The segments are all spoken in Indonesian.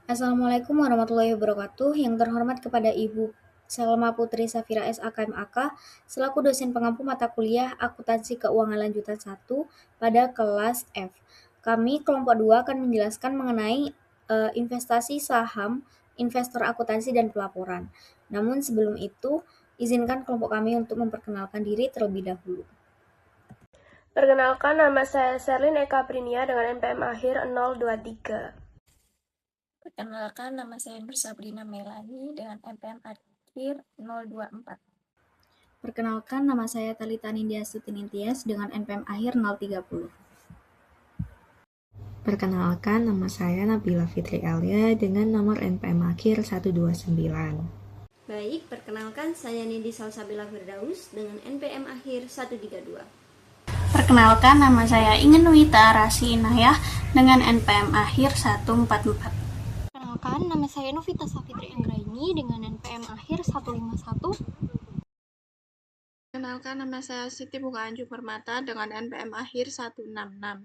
Assalamualaikum warahmatullahi wabarakatuh. Yang terhormat kepada Ibu Salma Putri Safira SAKMAK selaku dosen pengampu mata kuliah Akuntansi Keuangan Lanjutan 1 pada kelas F. Kami kelompok 2 akan menjelaskan mengenai investasi saham, investor akuntansi dan pelaporan. Namun sebelum itu, izinkan kelompok kami untuk memperkenalkan diri terlebih dahulu. Perkenalkan, nama saya Sherlyn Eka Prinia dengan NPM akhir 023. Perkenalkan, nama saya Nur Sabrina Melani dengan NPM akhir 024. Perkenalkan, nama saya Talita Nindya Sutiningtyas dengan NPM akhir 030. Perkenalkan, nama saya Nabila Fitri Alia dengan nomor NPM akhir 129. Baik, perkenalkan saya Nindi Salsabila Firdaus dengan NPM akhir 132. Perkenalkan, nama saya Ingen Wita Rasi Inayah dengan NPM akhir 144. Perkenalkan, nama saya Novita Safitri Anggraini dengan NPM akhir 151. Perkenalkan, nama saya Siti Bukaanju Permata dengan NPM akhir 166.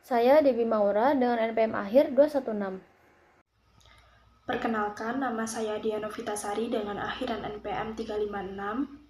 Saya Dewi Maura dengan NPM akhir 216. Perkenalkan, nama saya Diana Vitasari dengan akhiran NPM 356.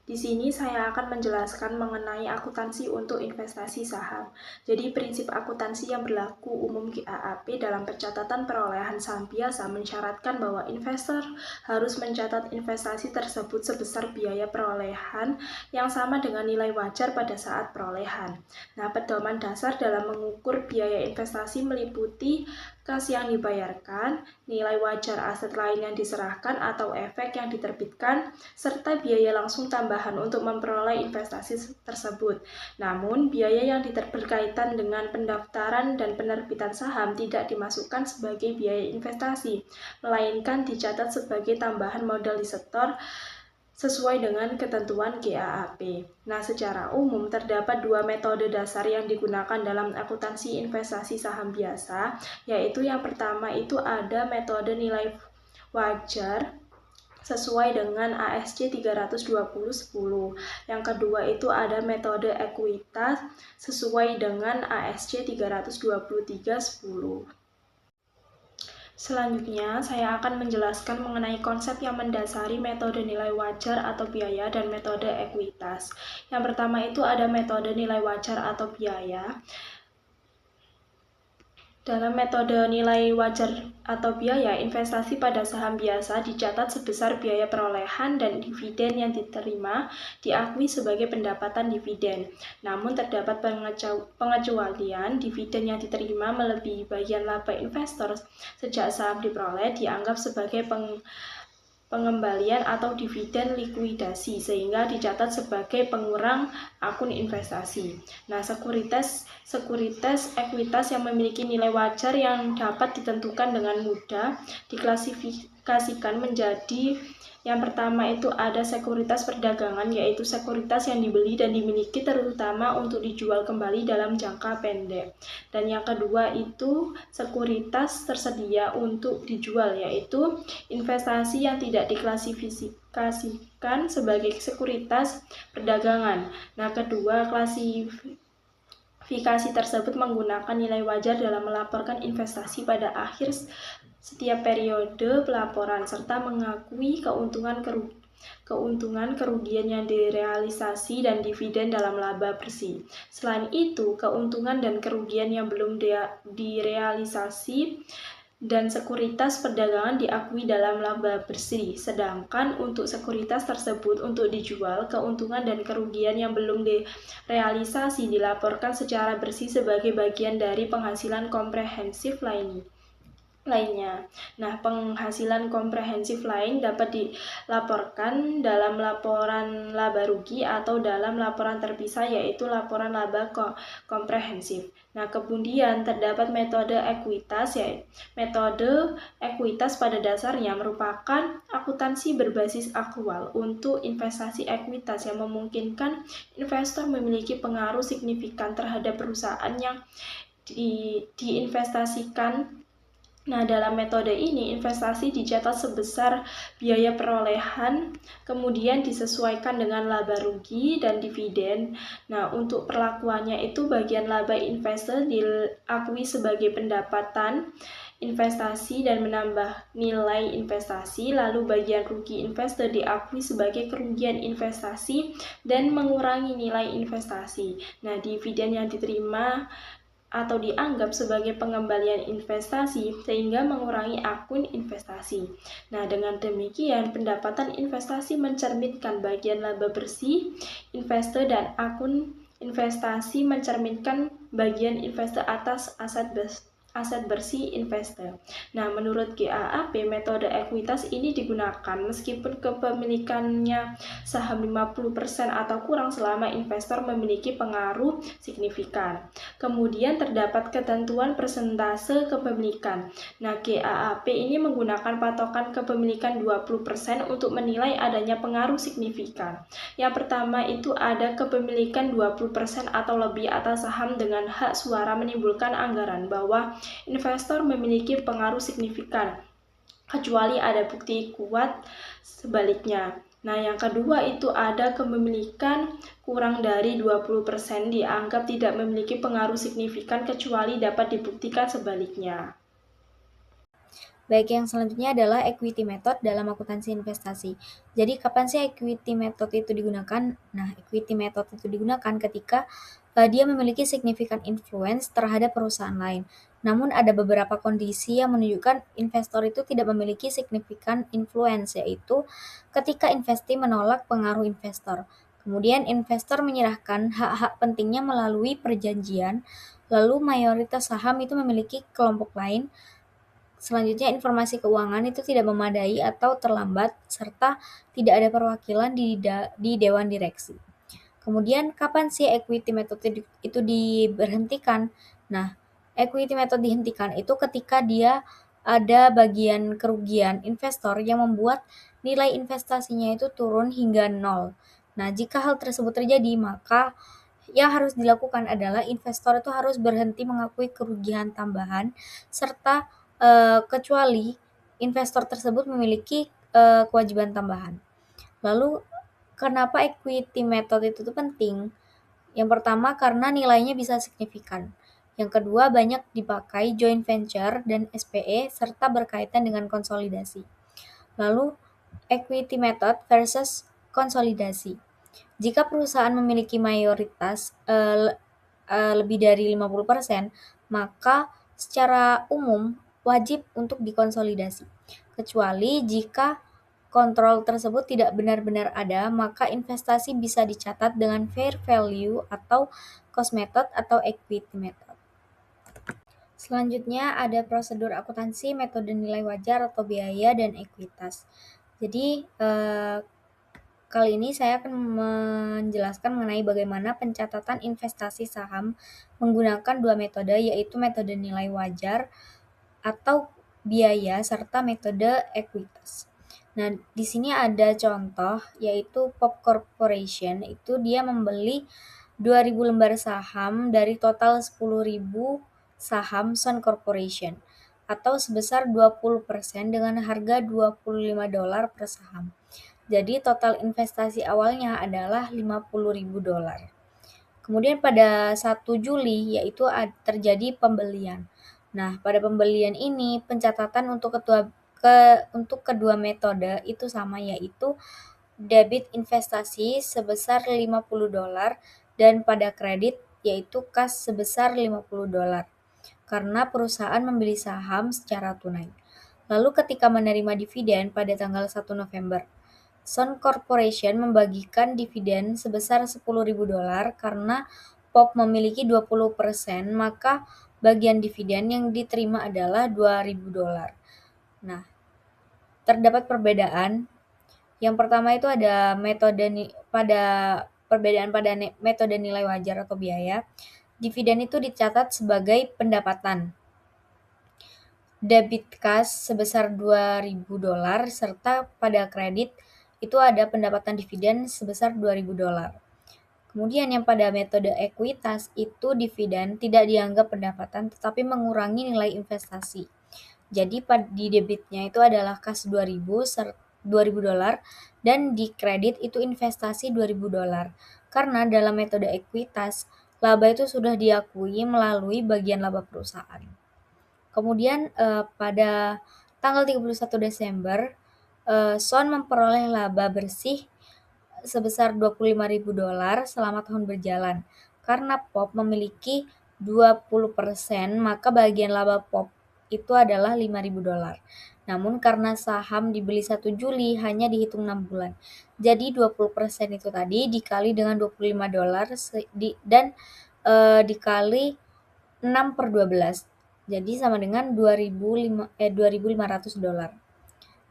Di sini saya akan menjelaskan mengenai akuntansi untuk investasi saham. Jadi prinsip akuntansi yang berlaku umum GAAP dalam pencatatan perolehan saham biasa mensyaratkan bahwa investor harus mencatat investasi tersebut sebesar biaya perolehan yang sama dengan nilai wajar pada saat perolehan. Nah, pedoman dasar dalam mengukur biaya investasi meliputi kas yang dibayarkan, nilai wajar aset lain yang diserahkan atau efek yang diterbitkan, serta biaya langsung tambahan untuk memperoleh investasi tersebut. Namun, biaya yang berkaitan dengan pendaftaran dan penerbitan saham tidak dimasukkan sebagai biaya investasi, melainkan dicatat sebagai tambahan modal disetor sesuai dengan ketentuan GAAP. Nah, secara umum terdapat dua metode dasar yang digunakan dalam akuntansi investasi saham biasa, yaitu yang pertama itu ada metode nilai wajar sesuai dengan ASC 320/10. Yang kedua itu ada metode ekuitas sesuai dengan ASC 323/10. Selanjutnya, saya akan menjelaskan mengenai konsep yang mendasari metode nilai wajar atau biaya dan metode ekuitas. Yang pertama itu ada metode nilai wajar atau biaya. Dalam metode nilai wajar atau biaya, investasi pada saham biasa dicatat sebesar biaya perolehan dan dividen yang diterima diakui sebagai pendapatan dividen. Namun terdapat pengecualian, dividen yang diterima melebihi bagian laba investor sejak saham diperoleh dianggap sebagai pengembalian atau dividen likuidasi sehingga dicatat sebagai pengurang akun investasi. Nah, sekuritas ekuitas yang memiliki nilai wajar yang dapat ditentukan dengan mudah diklasifikasikan menjadi yang pertama itu ada sekuritas perdagangan, yaitu sekuritas yang dibeli dan dimiliki terutama untuk dijual kembali dalam jangka pendek. Dan yang kedua itu sekuritas tersedia untuk dijual, yaitu investasi yang tidak diklasifikasikan sebagai sekuritas perdagangan. Nah, kedua klasifikasi tersebut menggunakan nilai wajar dalam melaporkan investasi pada akhir setiap periode pelaporan serta mengakui keuntungan kerugian yang direalisasi dan dividen dalam laba bersih. Selain itu, keuntungan dan kerugian yang belum direalisasi dan sekuritas perdagangan diakui dalam laba bersih. Sedangkan untuk sekuritas tersebut untuk dijual, keuntungan dan kerugian yang belum direalisasi dilaporkan secara bersih sebagai bagian dari penghasilan komprehensif lainnya. Nah, penghasilan komprehensif lain dapat dilaporkan dalam laporan laba rugi atau dalam laporan terpisah, yaitu laporan laba komprehensif. Nah, kemudian terdapat metode ekuitas, yaitu metode ekuitas pada dasarnya merupakan akuntansi berbasis aktual untuk investasi ekuitas yang memungkinkan investor memiliki pengaruh signifikan terhadap perusahaan yang diinvestasikan Nah, dalam metode ini, investasi dicatat sebesar biaya perolehan, kemudian disesuaikan dengan laba rugi dan dividen. Nah, untuk perlakuannya itu bagian laba investor diakui sebagai pendapatan investasi dan menambah nilai investasi, lalu bagian rugi investor diakui sebagai kerugian investasi dan mengurangi nilai investasi. Nah, dividen yang diterima atau dianggap sebagai pengembalian investasi sehingga mengurangi akun investasi. Nah, dengan demikian pendapatan investasi mencerminkan bagian laba bersih investor dan akun investasi mencerminkan bagian investor atas aset bersih investor. Nah, menurut GAAP, metode ekuitas ini digunakan meskipun kepemilikannya saham 50% atau kurang selama investor memiliki pengaruh signifikan. Kemudian terdapat ketentuan persentase kepemilikan. Nah, GAAP ini menggunakan patokan kepemilikan 20% untuk menilai adanya pengaruh signifikan. Yang pertama itu ada kepemilikan 20% atau lebih atas saham dengan hak suara menimbulkan anggaran bahwa investor memiliki pengaruh signifikan, kecuali ada bukti kuat sebaliknya. Nah, yang kedua itu ada kepemilikan kurang dari 20% dianggap tidak memiliki pengaruh signifikan kecuali dapat dibuktikan sebaliknya. Baik, yang selanjutnya adalah equity method dalam akuntansi investasi. Jadi, kapan sih equity method itu digunakan? Nah, equity method itu digunakan ketika dia memiliki signifikan influence terhadap perusahaan lain. Namun, ada beberapa kondisi yang menunjukkan investor itu tidak memiliki signifikan influence, yaitu ketika investee menolak pengaruh investor. Kemudian, investor menyerahkan hak-hak pentingnya melalui perjanjian, lalu mayoritas saham itu memiliki kelompok lain. Selanjutnya, informasi keuangan itu tidak memadai atau terlambat, serta tidak ada perwakilan di Dewan Direksi. Kemudian, kapan sih equity method itu diberhentikan? Nah, equity method dihentikan itu ketika dia ada bagian kerugian investor yang membuat nilai investasinya itu turun hingga 0. Nah, jika hal tersebut terjadi, maka yang harus dilakukan adalah investor itu harus berhenti mengakui kerugian tambahan, serta kecuali investor tersebut memiliki kewajiban tambahan. Lalu, kenapa equity method itu penting? Yang pertama, karena nilainya bisa signifikan. Yang kedua, banyak dipakai joint venture dan SPE serta berkaitan dengan konsolidasi. Lalu, equity method versus konsolidasi. Jika perusahaan memiliki mayoritas lebih dari 50%, maka secara umum wajib untuk dikonsolidasi. Kecuali jika kontrol tersebut tidak benar-benar ada, maka investasi bisa dicatat dengan fair value atau cost method atau equity method. Selanjutnya ada prosedur akuntansi, metode nilai wajar atau biaya, dan ekuitas. Jadi, kali ini saya akan menjelaskan mengenai bagaimana pencatatan investasi saham menggunakan dua metode, yaitu metode nilai wajar atau biaya serta metode ekuitas. Nah, di sini ada contoh, yaitu Pop Corporation. Itu dia membeli 2.000 lembar saham dari total 10.000 saham Sun Corporation, atau sebesar 20% dengan harga $25 per saham. Jadi total investasi awalnya adalah $50.000. Kemudian pada 1 Juli yaitu terjadi pembelian. Nah, pada pembelian ini pencatatan untuk kedua metode itu sama, yaitu debit investasi sebesar $50 dan pada kredit yaitu kas sebesar $50 karena perusahaan membeli saham secara tunai. Lalu ketika menerima dividen pada tanggal 1 November, Sun Corporation membagikan dividen sebesar $10.000 karena POP memiliki 20%, maka bagian dividen yang diterima adalah $2.000. Nah, terdapat perbedaan. Yang pertama itu ada perbedaan pada metode nilai wajar atau biaya. Dividen itu dicatat sebagai pendapatan. Debit kas sebesar $2.000 serta pada kredit itu ada pendapatan dividen sebesar $2.000. Kemudian yang pada metode ekuitas itu dividen tidak dianggap pendapatan tetapi mengurangi nilai investasi. Jadi di debitnya itu adalah kas $2.000 dan di kredit itu investasi $2.000. Karena dalam metode ekuitas, laba itu sudah diakui melalui bagian laba perusahaan. Kemudian pada tanggal 31 Desember, Son memperoleh laba bersih sebesar $25.000 selama tahun berjalan. Karena POP memiliki 20%, maka bagian laba POP itu adalah $5.000. Namun karena saham dibeli 1 Juli hanya dihitung 6 bulan. Jadi 20% itu tadi dikali dengan $25 dan dikali 6/12. Jadi sama dengan $2.500.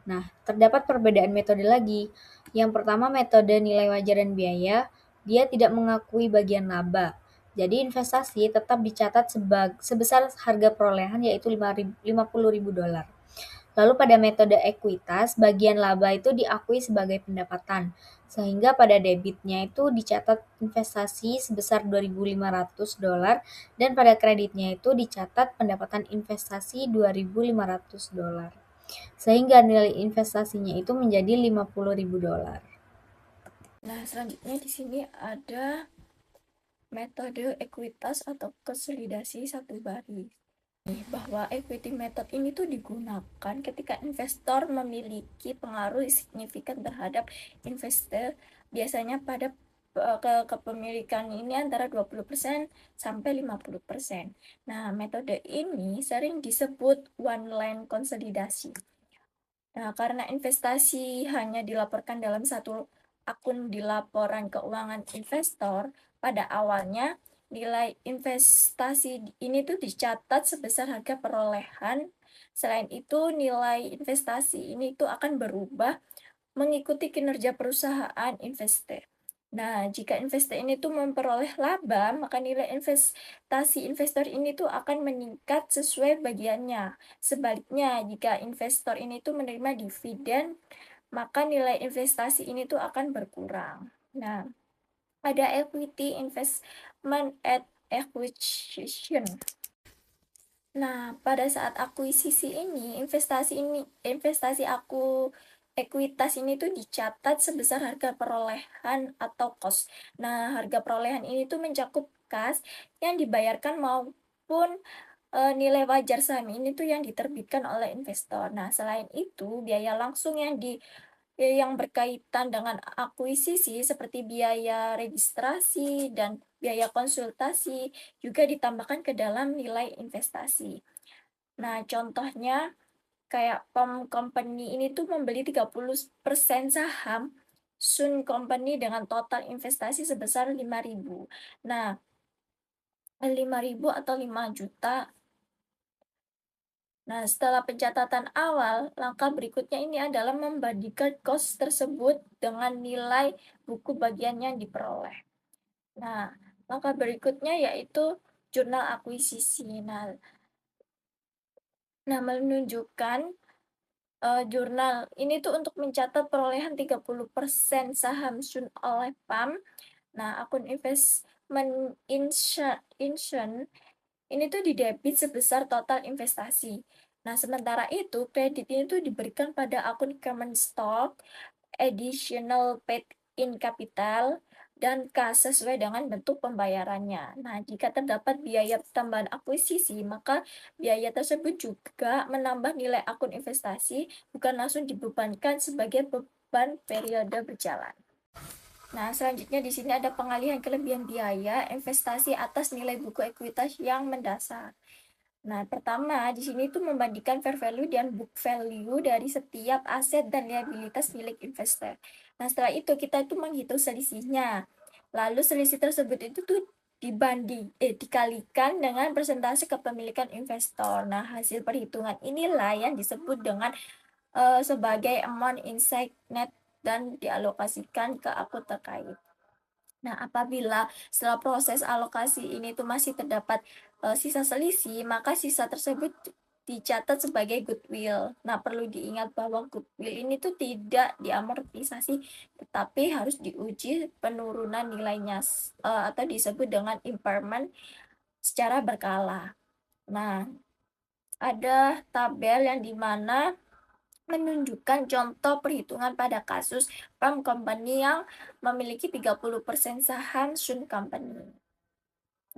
Nah, terdapat perbedaan metode lagi. Yang pertama metode nilai wajar dan biaya, dia tidak mengakui bagian laba. Jadi investasi tetap dicatat sebesar harga perolehan yaitu $50.000. Lalu pada metode ekuitas, bagian laba itu diakui sebagai pendapatan, sehingga pada debitnya itu dicatat investasi sebesar $2.500 dan pada kreditnya itu dicatat pendapatan investasi $2.500. Sehingga nilai investasinya itu menjadi $50.000. Nah, selanjutnya di sini ada metode ekuitas atau konsolidasi satu baris. Bahwa equity method ini tuh digunakan ketika investor memiliki pengaruh signifikan terhadap investor, biasanya pada kepemilikan ini antara 20% sampai 50%. Nah, metode ini sering disebut one line konsolidasi. Nah, karena investasi hanya dilaporkan dalam satu akun di laporan keuangan investor, pada awalnya nilai investasi ini tuh dicatat sebesar harga perolehan. Selain itu, nilai investasi ini tuh akan berubah mengikuti kinerja perusahaan investor. Nah, jika investor ini tuh memperoleh laba, maka nilai investasi investor ini tuh akan meningkat sesuai bagiannya. Sebaliknya, jika investor ini tuh menerima dividen, maka nilai investasi ini tuh akan berkurang. Nah, ada equity investment at acquisition. Nah, pada saat akuisisi ini, investasi ekuitas ini tuh dicatat sebesar harga perolehan atau cost. Nah, harga perolehan ini tuh mencakup kas yang dibayarkan maupun nilai wajar saham ini tuh yang diterbitkan oleh investor. Nah, selain itu, biaya langsung yang berkaitan dengan akuisisi seperti biaya registrasi dan biaya konsultasi juga ditambahkan ke dalam nilai investasi. Nah, contohnya kayak POM Company ini tuh membeli 30% saham Sun Company dengan total investasi sebesar 5.000. Nah, 5.000 atau 5 juta. Nah, setelah pencatatan awal, langkah berikutnya ini adalah membandingkan cost tersebut dengan nilai buku bagian yang diperoleh. Nah, langkah berikutnya yaitu jurnal akuisisi. Nah, menunjukkan jurnal ini tuh untuk mencatat perolehan 30% saham Sun oleh PAM. Nah, akun investment insurance ini tuh didebit sebesar total investasi. Nah, sementara itu kredit ini tuh diberikan pada akun common stock, additional paid in capital, dan kas sesuai dengan bentuk pembayarannya. Nah, jika terdapat biaya tambahan akuisisi, maka biaya tersebut juga menambah nilai akun investasi, bukan langsung dibebankan sebagai beban periode berjalan. Nah, selanjutnya di sini ada pengalihan kelebihan biaya investasi atas nilai buku ekuitas yang mendasar. Nah, pertama di sini tuh membandingkan fair value dan book value dari setiap aset dan liabilitas milik investor. Nah, setelah itu kita tuh menghitung selisihnya. Lalu selisih tersebut itu tuh dikalikan dengan persentase kepemilikan investor. Nah, hasil perhitungan inilah yang disebut dengan sebagai amount inside net dan dialokasikan ke akun terkait. Nah, apabila setelah proses alokasi ini tuh masih terdapat sisa selisih, maka sisa tersebut dicatat sebagai goodwill. Nah, perlu diingat bahwa goodwill ini tuh tidak diamortisasi, tetapi harus diuji penurunan nilainya atau disebut dengan impairment secara berkala. Nah, ada tabel yang dimana menunjukkan contoh perhitungan pada kasus farm company yang memiliki 30% saham Sun Company.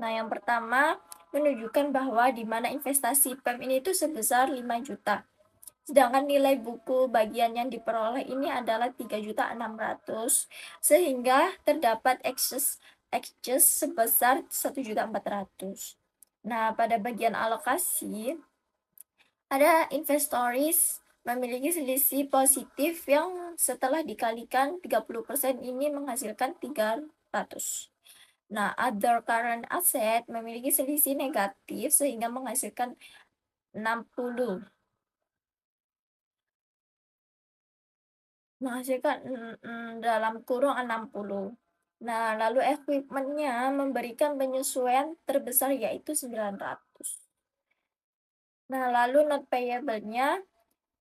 Nah, yang pertama menunjukkan bahwa di mana investasi PEM ini itu sebesar 5 juta. Sedangkan nilai buku bagian yang diperoleh ini adalah 3.600.000, sehingga terdapat excess sebesar 1.400.000. Nah, pada bagian alokasi ada investoris memiliki selisih positif yang setelah dikalikan 30% ini menghasilkan 300. Nah, other current asset memiliki selisih negatif sehingga menghasilkan 60. Dalam kurung 60. Nah, lalu equipmentnya memberikan penyesuaian terbesar yaitu 900. Nah, lalu not payable-nya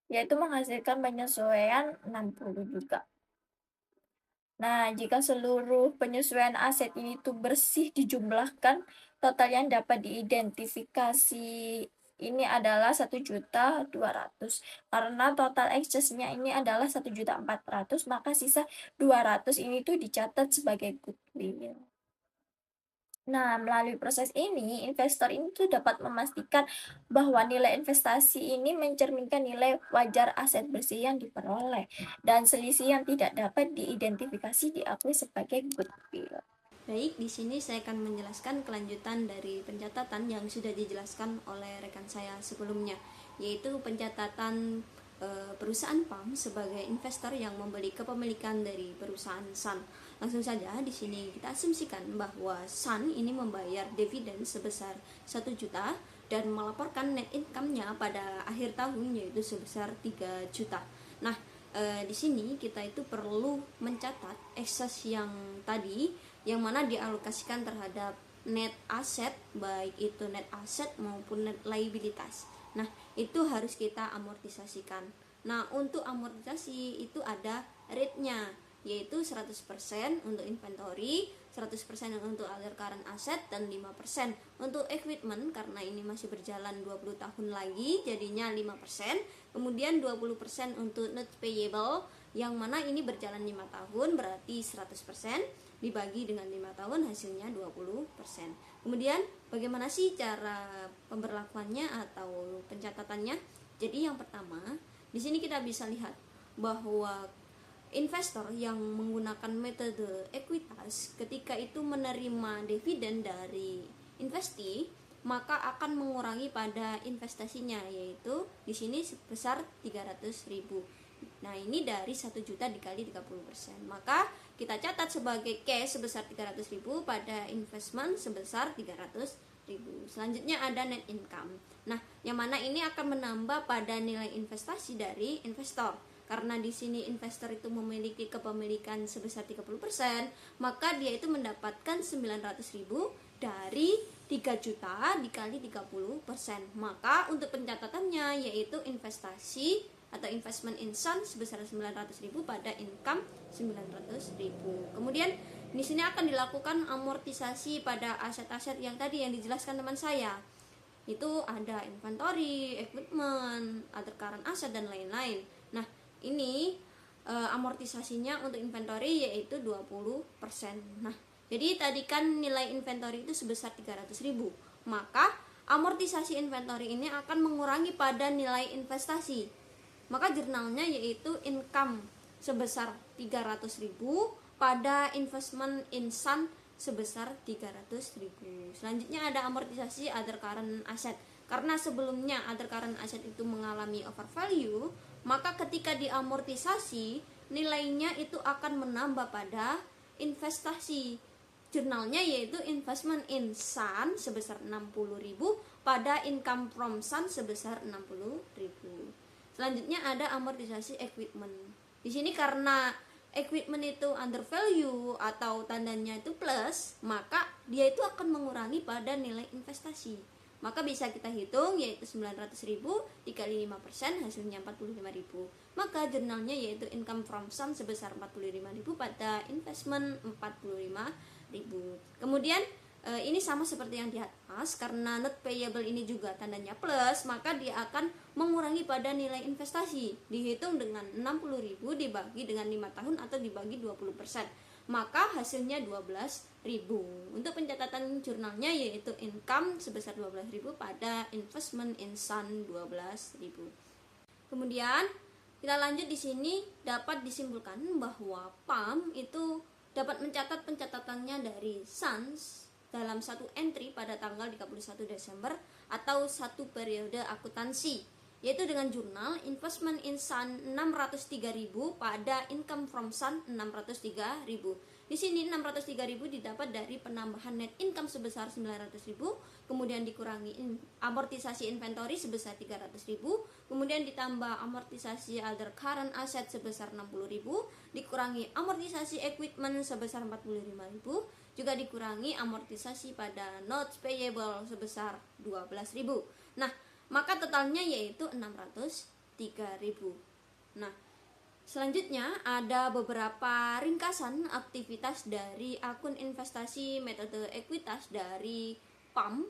yaitu menghasilkan penyesuaian 60 juga. Nah, jika seluruh penyesuaian aset ini tuh bersih dijumlahkan, total yang dapat diidentifikasi ini adalah 1.200.000. Karena total excess-nya ini adalah 1.400.000, maka sisa 200 ini tuh dicatat sebagai goodwill. Nah, melalui proses ini, investor ini tuh dapat memastikan bahwa nilai investasi ini mencerminkan nilai wajar aset bersih yang diperoleh, dan selisih yang tidak dapat diidentifikasi diakui sebagai goodwill. Baik, di sini saya akan menjelaskan kelanjutan dari pencatatan yang sudah dijelaskan oleh rekan saya sebelumnya, yaitu pencatatan perusahaan PAM sebagai investor yang membeli kepemilikan dari perusahaan Sun. Langsung saja di sini kita asumsikan bahwa Sun ini membayar dividen sebesar 1 juta dan melaporkan net income-nya pada akhir tahun yaitu sebesar 3 juta. Nah, di sini kita itu perlu mencatat excess yang tadi yang mana dialokasikan terhadap net asset, baik itu net asset maupun net liabilitas. Nah, itu harus kita amortisasikan. Nah, untuk amortisasi itu ada rate-nya, yaitu 100% untuk inventory, 100% untuk other current asset, dan 5% untuk equipment karena ini masih berjalan 20 tahun lagi jadinya 5%, kemudian 20% untuk not payable yang mana ini berjalan 5 tahun berarti 100% dibagi dengan 5 tahun hasilnya 20%. Kemudian bagaimana sih cara pemberlakuannya atau pencatatannya? Jadi yang pertama, di sini kita bisa lihat bahwa investor yang menggunakan metode ekuitas ketika itu menerima dividen dari investee maka akan mengurangi pada investasinya, yaitu di sini sebesar 300.000. Nah, ini dari 1 juta dikali 30%. Maka kita catat sebagai cash sebesar 300.000 pada investment sebesar 300.000. Selanjutnya ada net income. Nah, yang mana ini akan menambah pada nilai investasi dari investor. Karena di sini investor itu memiliki kepemilikan sebesar 30%, maka dia itu mendapatkan 900.000 dari 3 juta dikali 30%. Maka untuk pencatatannya yaitu investasi atau investment in Sun sebesar 900.000 pada income 900.000. Kemudian di sini akan dilakukan amortisasi pada aset-aset yang tadi yang dijelaskan teman saya. Itu ada inventory, equipment, other current asset dan lain-lain. Nah, ini amortisasinya untuk inventory yaitu 20%. Nah, jadi tadi kan nilai inventory itu sebesar 300.000. Maka amortisasi inventory ini akan mengurangi pada nilai investasi. Maka jurnalnya yaitu income sebesar 300.000 pada investment in Sun sebesar 300.000. Selanjutnya ada amortisasi other current asset. Karena sebelumnya other current asset itu mengalami overvalue, maka ketika diamortisasi nilainya itu akan menambah pada investasi. Jurnalnya yaitu investment in Sun sebesar 60.000 pada income from Sun sebesar 60.000. Selanjutnya ada amortisasi equipment. Di sini karena equipment itu undervalue atau tandanya itu plus, maka dia itu akan mengurangi pada nilai investasi. Maka bisa kita hitung yaitu 900.000 dikali 5% hasilnya 45.000. Maka jurnalnya yaitu income from Sun sebesar 45.000 pada investment 45.000. Kemudian ini sama seperti yang di atas, karena not payable ini juga tandanya plus, maka dia akan mengurangi pada nilai investasi. Dihitung dengan 60.000 dibagi dengan 5 tahun atau dibagi 20%, maka hasilnya 12.000. Untuk pencatatan jurnalnya yaitu income sebesar 12.000 pada investment in Sun 12.000. Kemudian kita lanjut, di sini dapat disimpulkan bahwa PAM itu dapat mencatat pencatatannya dari Suns dalam satu entry pada tanggal 31 Desember atau satu periode akuntansi, yaitu dengan jurnal investment in Sun 603.000 pada income from Sun 603.000. Di sini 603.000 didapat dari penambahan net income sebesar 900.000, kemudian dikurangi amortisasi inventory sebesar 300.000, kemudian ditambah amortisasi other current asset sebesar 60.000, dikurangi amortisasi equipment sebesar 45.000, juga dikurangi amortisasi pada notes payable sebesar 12.000. Nah, maka totalnya yaitu 603.000. Nah, selanjutnya ada beberapa ringkasan aktivitas dari akun investasi metode ekuitas dari PAM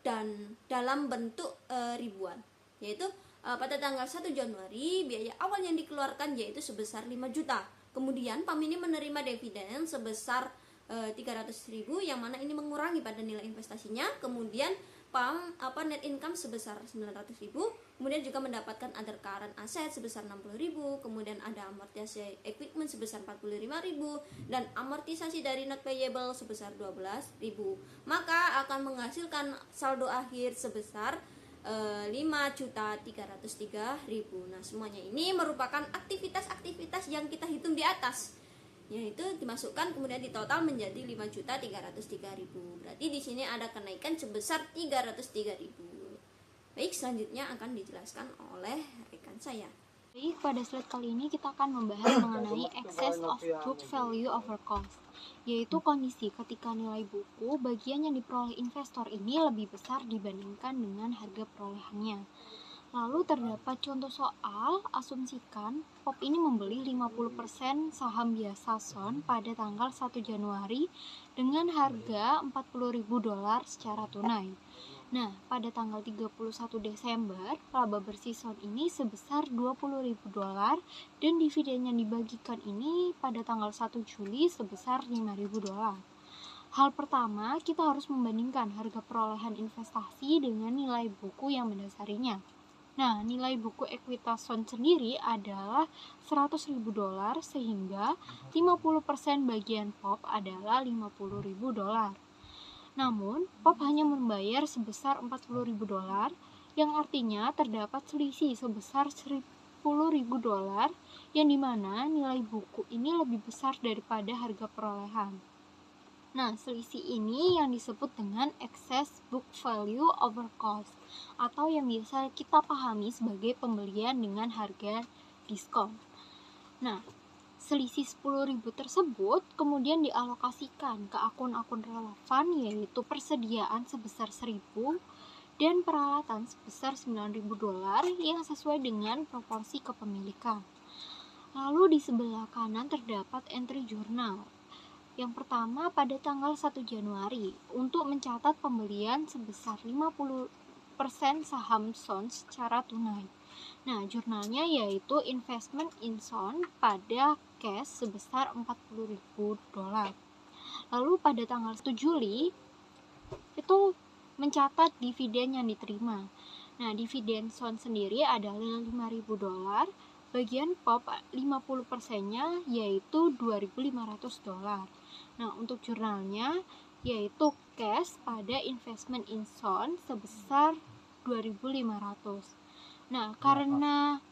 dan dalam bentuk ribuan, yaitu pada tanggal 1 Januari biaya awal yang dikeluarkan yaitu sebesar 5 juta. Kemudian PAM ini menerima dividen sebesar 300.000, yang mana ini mengurangi pada nilai investasinya. Kemudian PAM net income sebesar 900.000, kemudian juga mendapatkan other current asset sebesar 60.000, kemudian ada amortisasi equipment sebesar 45.000 dan amortisasi dari not payable sebesar 12.000, maka akan menghasilkan saldo akhir sebesar 5.303.000. Nah, semuanya ini merupakan aktivitas-aktivitas yang kita hitung di atas, yaitu dimasukkan kemudian ditotal menjadi 5.303.000. Berarti di sini ada kenaikan sebesar 303.000. Baik, selanjutnya akan dijelaskan oleh rekan saya. Baik, pada slide kali ini kita akan membahas mengenai excess of book value over cost, yaitu kondisi ketika nilai buku bagian yang diperoleh investor ini lebih besar dibandingkan dengan harga perolehannya. Lalu terdapat contoh soal, asumsikan POP ini membeli 50% saham biasa Sun pada tanggal 1 Januari dengan harga $40.000 secara tunai. Nah, pada tanggal 31 Desember, laba bersih Sun ini sebesar $20.000 dan dividen yang dibagikan ini pada tanggal 1 Juli sebesar $5.000. Hal pertama, kita harus membandingkan harga perolehan investasi dengan nilai buku yang mendasarinya. Nah, nilai buku ekuitas Sun sendiri adalah $100.000 sehingga 50% bagian POP adalah $50.000. Namun, POP hanya membayar sebesar $40.000 yang artinya terdapat selisih sebesar $10.000 yang dimana nilai buku ini lebih besar daripada harga perolehan. Nah, selisih ini yang disebut dengan excess book value over cost atau yang biasa kita pahami sebagai pembelian dengan harga diskon. Nah, selisih 10.000 tersebut kemudian dialokasikan ke akun-akun relevan, yaitu persediaan sebesar 1.000 dan peralatan sebesar $9.000 yang sesuai dengan proporsi kepemilikan. Lalu di sebelah kanan terdapat entry jurnal. Yang pertama pada tanggal 1 Januari untuk mencatat pembelian sebesar 50% saham Sun secara tunai. Nah, jurnalnya yaitu investment in Sun pada cash sebesar $40.000. Lalu pada tanggal 1 Juli itu mencatat dividen yang diterima. Nah, dividen Sun sendiri adalah $5.000. Bagian POP 50%-nya yaitu $2.500. Nah, untuk jurnalnya yaitu cash pada investment in Sun sebesar $2.500. Nah, karena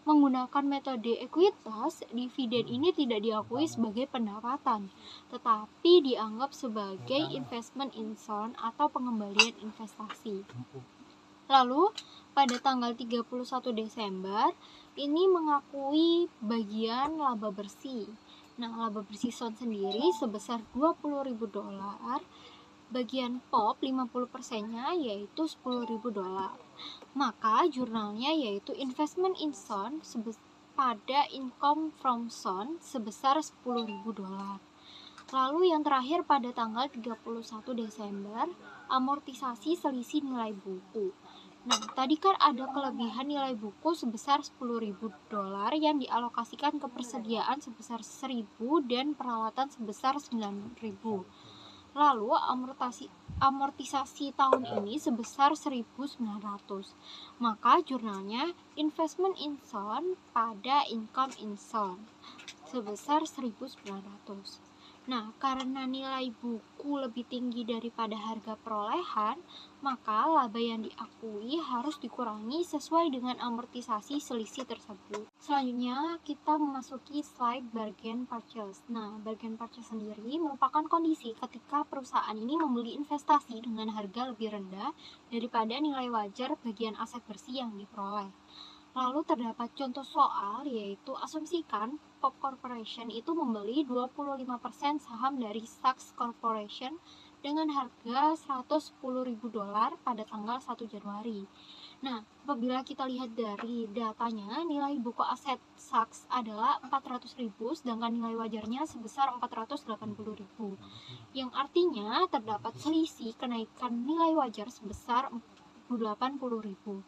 menggunakan metode ekuitas, dividen ini tidak diakui sebagai pendapatan, tetapi dianggap sebagai investment in Sun atau pengembalian investasi. Lalu, pada tanggal 31 Desember, ini mengakui bagian laba bersih. Nah, laba bersih Sun sendiri sebesar $20.000. Bagian POP 50%-nya yaitu $10.000. Maka jurnalnya yaitu investment in Sun pada income from Sun sebesar $10.000. Lalu yang terakhir pada tanggal 31 Desember, amortisasi selisih nilai buku. Nah, tadi kan ada kelebihan nilai buku sebesar $10.000 yang dialokasikan ke persediaan sebesar 1.000 dan peralatan sebesar 9.000. Lalu amortisasi tahun ini sebesar 1.900. Maka jurnalnya investment in Son pada income in Son sebesar 1.900. Nah, karena nilai buku lebih tinggi daripada harga perolehan, maka laba yang diakui harus dikurangi sesuai dengan amortisasi selisih tersebut. Selanjutnya, kita memasuki slide bargain purchase. Nah, bargain purchase sendiri merupakan kondisi ketika perusahaan ini membeli investasi dengan harga lebih rendah daripada nilai wajar bagian aset bersih yang diperoleh. Lalu terdapat contoh soal, yaitu asumsikan Pop Corporation itu membeli 25% saham dari Saks Corporation dengan harga $110.000 pada tanggal 1 Januari. Nah, apabila kita lihat dari datanya, nilai buku aset Saks adalah 400.000, sedangkan nilai wajarnya sebesar 480.000. Yang artinya terdapat selisih kenaikan nilai wajar sebesar 80.000.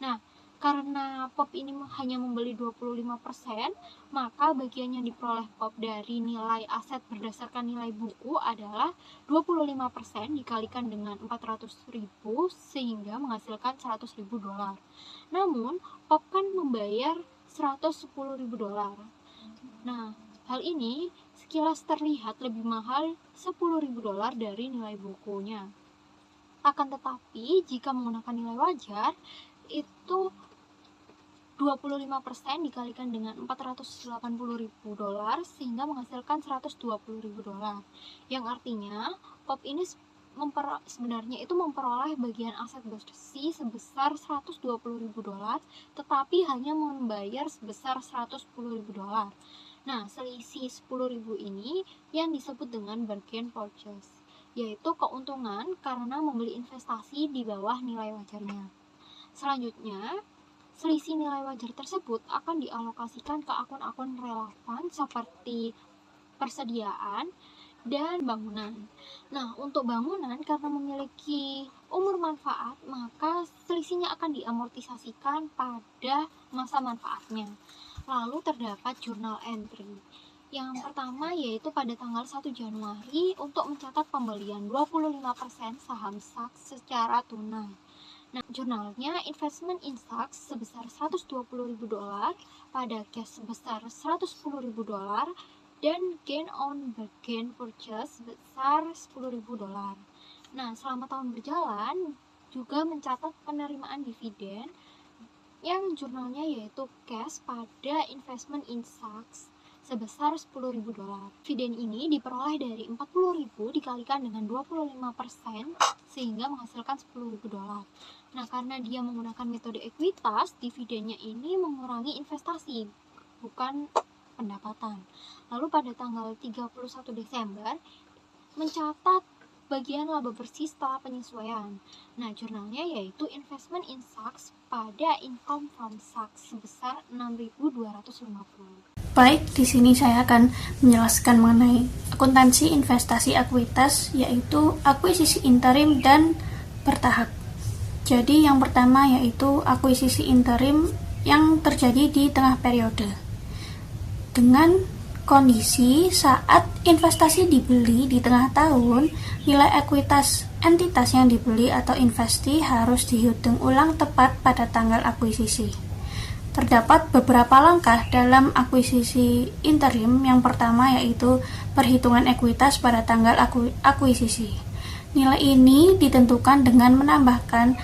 Nah, karena Pop ini hanya membeli 25%, maka bagian yang diperoleh Pop dari nilai aset berdasarkan nilai buku adalah 25% dikalikan dengan 400.000 sehingga menghasilkan $100.000. Namun, Pop kan membayar $110.000. Nah, hal ini sekilas terlihat lebih mahal $10.000 dari nilai bukunya. Akan tetapi, jika menggunakan nilai wajar, itu 25% dikalikan dengan $480.000 sehingga menghasilkan $120.000. Yang artinya Pop ini sebenarnya itu memperoleh bagian aset bersih sebesar $120.000, tetapi hanya membayar sebesar $110.000. Nah, selisih $10.000 ini yang disebut dengan bargain purchase, yaitu keuntungan karena membeli investasi di bawah nilai wajarnya. Selanjutnya, selisih nilai wajar tersebut akan dialokasikan ke akun-akun relevan seperti persediaan dan bangunan. Nah, untuk bangunan karena memiliki umur manfaat, maka selisihnya akan diamortisasikan pada masa manfaatnya. Lalu terdapat journal entry. Yang pertama yaitu pada tanggal 1 Januari untuk mencatat pembelian 25% saham Saks secara tunai. Nah, jurnalnya investment in Saks sebesar $120.000 pada cash sebesar $110.000 dan gain on bargain purchase sebesar $10.000. Nah, selama tahun berjalan juga mencatat penerimaan dividen yang jurnalnya yaitu cash pada investment in Saks sebesar $10.000. Dividen ini diperoleh dari 40.000 dikalikan dengan 25% sehingga menghasilkan $10.000. Nah, karena dia menggunakan metode ekuitas, dividennya ini mengurangi investasi, bukan pendapatan. Lalu pada tanggal 31 Desember mencatat bagian laba bersih setelah penyesuaian. Nah, jurnalnya yaitu investment in Saks pada income from Saks sebesar 6.250. Baik, di sini saya akan menjelaskan mengenai akuntansi investasi ekuitas, yaitu akuisisi interim dan bertahap. Jadi yang pertama yaitu akuisisi interim yang terjadi di tengah periode. Dengan kondisi saat investasi dibeli di tengah tahun, nilai ekuitas entitas yang dibeli atau investi harus dihitung ulang tepat pada tanggal akuisisi. Terdapat beberapa langkah dalam akuisisi interim. Yang pertama yaitu perhitungan ekuitas pada tanggal akuisisi. Nilai ini ditentukan dengan menambahkan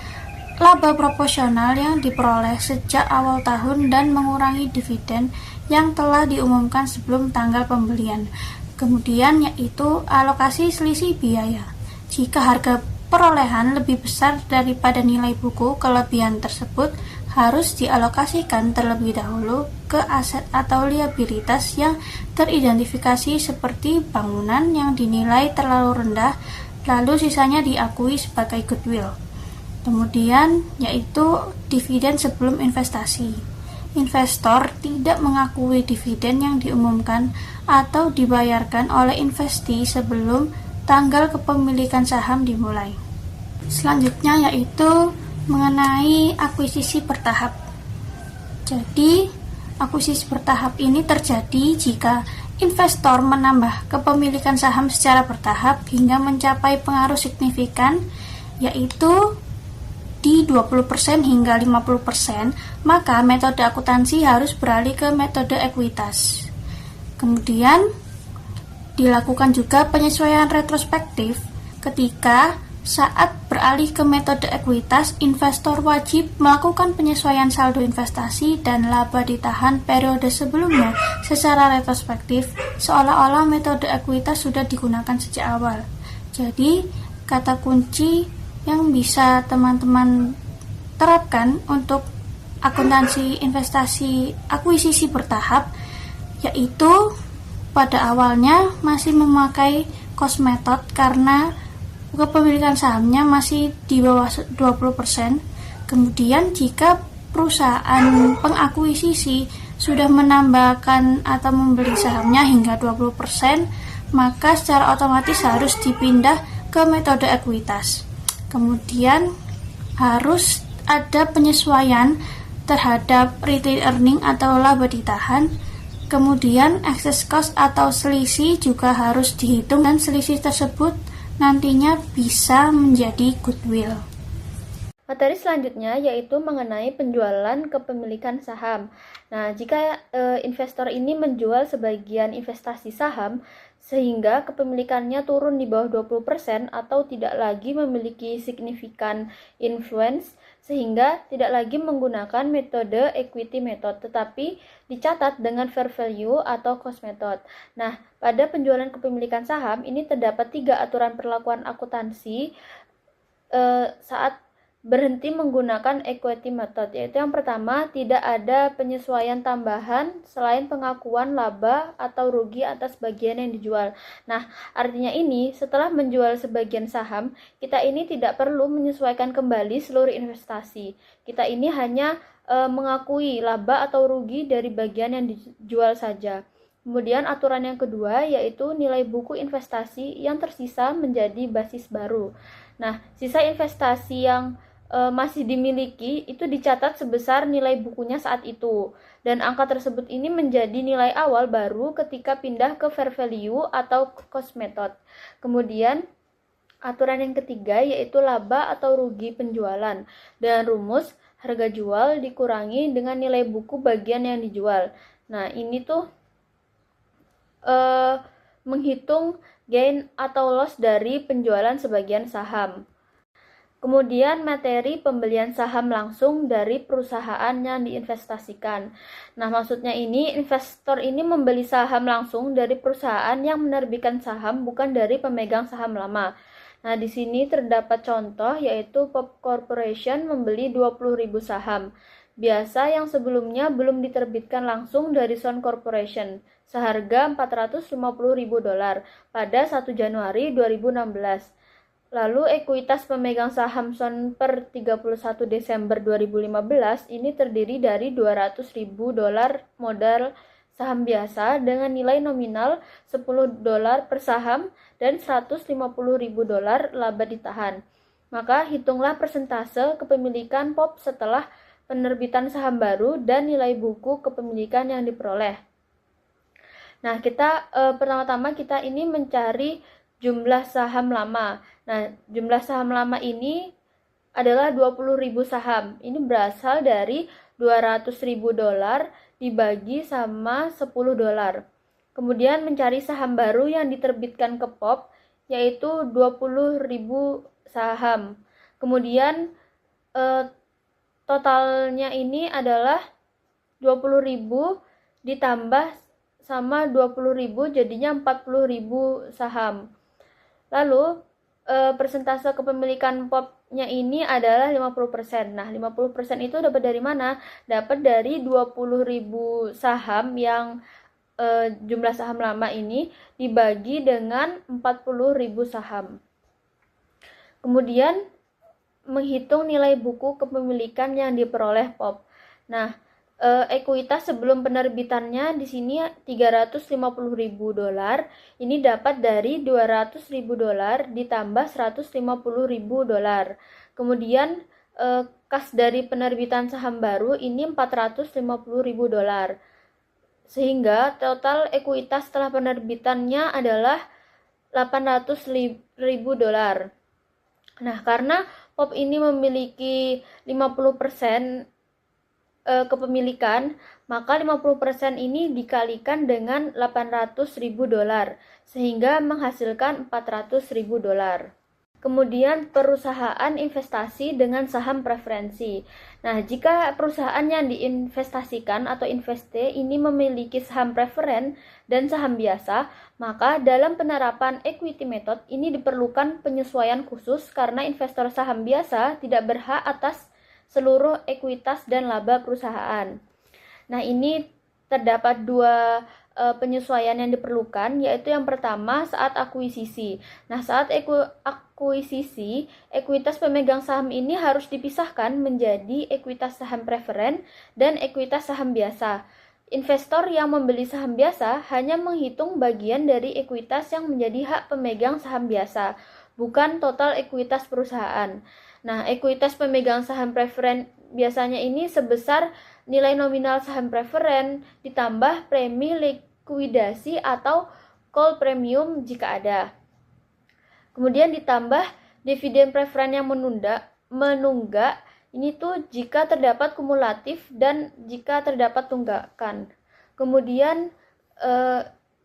laba proporsional yang diperoleh sejak awal tahun dan mengurangi dividen yang telah diumumkan sebelum tanggal pembelian. Kemudian yaitu alokasi selisih biaya. Jika harga perolehan lebih besar daripada nilai buku, kelebihan tersebut harus dialokasikan terlebih dahulu ke aset atau liabilitas yang teridentifikasi seperti bangunan yang dinilai terlalu rendah, lalu sisanya diakui sebagai goodwill. Kemudian yaitu dividen sebelum investasi. investor tidak mengakui dividen yang diumumkan atau dibayarkan oleh investi sebelum tanggal kepemilikan saham dimulai. Selanjutnya yaitu mengenai akuisisi bertahap. Jadi, akuisisi bertahap ini terjadi jika investor menambah kepemilikan saham secara bertahap hingga mencapai pengaruh signifikan, yaitu di 20% hingga 50%, maka metode akuntansi harus beralih ke metode ekuitas. Kemudian, dilakukan juga penyesuaian retrospektif ketika saat beralih ke metode ekuitas, investor wajib melakukan penyesuaian saldo investasi dan laba ditahan periode sebelumnya secara retrospektif, seolah-olah metode ekuitas sudah digunakan sejak awal. Jadi, kata kunci yang bisa teman-teman terapkan untuk akuntansi investasi akuisisi bertahap yaitu pada awalnya masih memakai cost method karena kepemilikan sahamnya masih di bawah 20%. Kemudian jika perusahaan pengakuisisi sudah menambahkan atau membeli sahamnya hingga 20%, maka secara otomatis harus dipindah ke metode ekuitas. Kemudian harus ada penyesuaian terhadap retained earning atau laba ditahan. Kemudian excess cost atau selisih juga harus dihitung dan selisih tersebut nantinya bisa menjadi goodwill. Materi selanjutnya yaitu mengenai penjualan kepemilikan saham. Nah, jika investor ini menjual sebagian investasi saham sehingga kepemilikannya turun di bawah 20% atau tidak lagi memiliki signifikan influence sehingga tidak lagi menggunakan metode equity method tetapi dicatat dengan fair value atau cost method. Nah, pada penjualan kepemilikan saham ini terdapat 3 aturan perlakuan akuntansi saat berhenti menggunakan equity method, yaitu yang pertama, tidak ada penyesuaian tambahan selain pengakuan laba atau rugi atas bagian yang dijual. Nah, artinya ini setelah menjual sebagian saham, kita ini tidak perlu menyesuaikan kembali seluruh investasi. Kita ini hanya mengakui laba atau rugi dari bagian yang dijual saja. Kemudian aturan yang kedua yaitu nilai buku investasi yang tersisa menjadi basis baru. Nah, sisa investasi yang masih dimiliki itu dicatat sebesar nilai bukunya saat itu dan angka tersebut ini menjadi nilai awal baru ketika pindah ke fair value atau cost method. Kemudian aturan yang ketiga yaitu laba atau rugi penjualan dan rumus harga jual dikurangi dengan nilai buku bagian yang dijual. Nah, ini tuh menghitung gain atau loss dari penjualan sebagian saham. Kemudian materi pembelian saham langsung dari perusahaan yang diinvestasikan. Nah, maksudnya ini investor ini membeli saham langsung dari perusahaan yang menerbitkan saham bukan dari pemegang saham lama. Nah, di sini terdapat contoh yaitu Pop Corporation membeli 20.000 saham. Biasa yang sebelumnya belum diterbitkan langsung dari Sun Corporation seharga $450.000 pada 1 Januari 2016. Lalu ekuitas pemegang saham Sun per 31 Desember 2015 ini terdiri dari $200.000 modal saham biasa dengan nilai nominal $10 per saham dan $150.000 laba ditahan. Maka hitunglah persentase kepemilikan POP setelah penerbitan saham baru dan nilai buku kepemilikan yang diperoleh. Nah, pertama-tama kita ini mencari jumlah saham lama. Nah, jumlah saham lama ini adalah 20.000 saham. Ini berasal dari $200.000 dibagi sama $10. Kemudian mencari saham baru yang diterbitkan ke POP, yaitu 20.000 saham. Kemudian totalnya ini adalah 20.000 ditambah sama 20.000 jadinya 40.000 saham. Lalu persentase kepemilikan POP-nya ini adalah 50%. Nah, 50% itu dapat dari mana? Dapat dari 20.000 saham yang jumlah saham lama ini dibagi dengan 40.000 saham. Kemudian menghitung nilai buku kepemilikan yang diperoleh POP. Nah, ekuitas sebelum penerbitannya di sini $350.000. Ini dapat dari $200.000 ditambah $150.000. Kemudian kas dari penerbitan saham baru ini $450.000. Sehingga total ekuitas setelah penerbitannya adalah $800.000. Nah, karena POP ini memiliki 50% kepemilikan, maka 50% ini dikalikan dengan $800.000 sehingga menghasilkan $400.000. Kemudian perusahaan investasi dengan saham preferensi. Nah, jika perusahaan yang diinvestasikan atau investe ini memiliki saham preferen dan saham biasa, maka dalam penerapan equity method ini diperlukan penyesuaian khusus karena investor saham biasa tidak berhak atas seluruh ekuitas dan laba perusahaan. Nah, ini terdapat dua penyesuaian yang diperlukan, yaitu yang pertama saat akuisisi. Nah, saat akuisisi, ekuitas pemegang saham ini harus dipisahkan menjadi ekuitas saham preferen dan ekuitas saham biasa. Investor yang membeli saham biasa hanya menghitung bagian dari ekuitas yang menjadi hak pemegang saham biasa, bukan total ekuitas perusahaan. Nah, ekuitas pemegang saham preferen biasanya ini sebesar nilai nominal saham preferen ditambah premi likuidasi atau call premium jika ada. Kemudian ditambah dividen preferen yang menunggak ini tuh jika terdapat kumulatif dan jika terdapat tunggakan. Kemudian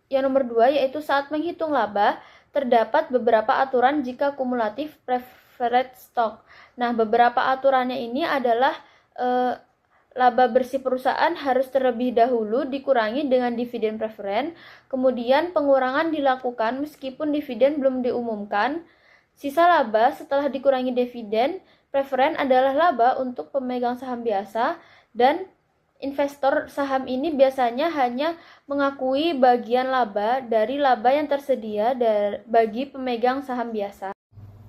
yang nomor 2 yaitu saat menghitung laba terdapat beberapa aturan jika kumulatif preferred stock. Nah, beberapa aturannya ini adalah laba bersih perusahaan harus terlebih dahulu dikurangi dengan dividen preferen, kemudian pengurangan dilakukan meskipun dividen belum diumumkan. Sisa laba setelah dikurangi dividen preferen adalah laba untuk pemegang saham biasa, dan investor saham ini biasanya hanya mengakui bagian laba dari laba yang tersedia bagi pemegang saham biasa.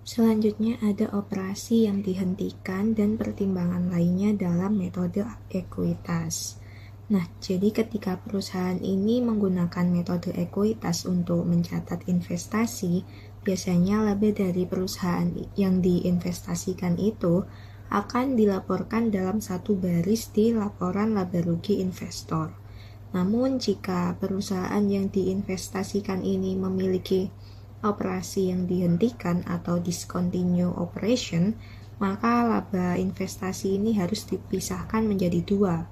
Selanjutnya ada operasi yang dihentikan dan pertimbangan lainnya dalam metode ekuitas. Nah, jadi ketika perusahaan ini menggunakan metode ekuitas untuk mencatat investasi, biasanya laba dari perusahaan yang diinvestasikan itu akan dilaporkan dalam satu baris di laporan laba rugi investor. Namun, jika perusahaan yang diinvestasikan ini memiliki operasi yang dihentikan atau discontinue operation, maka laba investasi ini harus dipisahkan menjadi dua.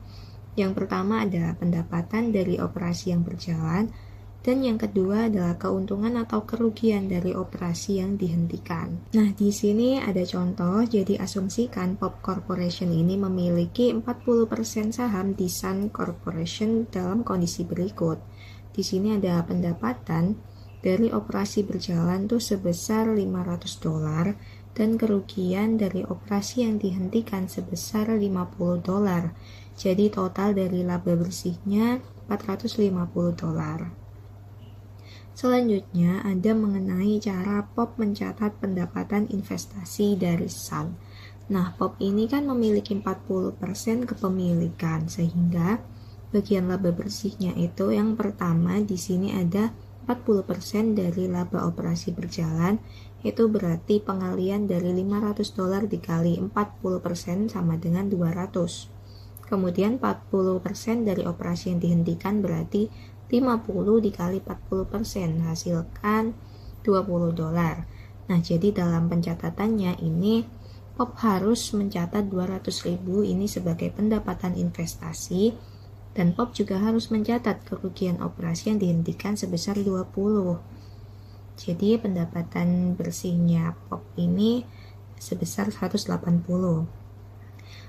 Yang pertama ada pendapatan dari operasi yang berjalan, dan yang kedua adalah keuntungan atau kerugian dari operasi yang dihentikan. Nah, di sini ada contoh, jadi asumsikan Pop Corporation ini memiliki 40% saham di Sun Corporation dalam kondisi berikut. Di sini ada pendapatan dari operasi berjalan tuh sebesar $500 dan kerugian dari operasi yang dihentikan sebesar $50. Jadi total dari laba bersihnya $450. Selanjutnya ada mengenai cara POP mencatat pendapatan investasi dari Sun. Nah, POP ini kan memiliki 40% kepemilikan, sehingga bagian laba bersihnya itu yang pertama di sini ada 40% dari laba operasi berjalan, itu berarti pengalian dari $500 dikali 40% sama dengan 200. Kemudian 40% dari operasi yang dihentikan berarti 50 dikali 40%, hasilkan $20. Nah, jadi dalam pencatatannya ini POP harus mencatat 200.000 ini sebagai pendapatan investasi, dan POP juga harus mencatat kerugian operasi yang dihentikan sebesar 20. Jadi pendapatan bersihnya POP ini sebesar 180.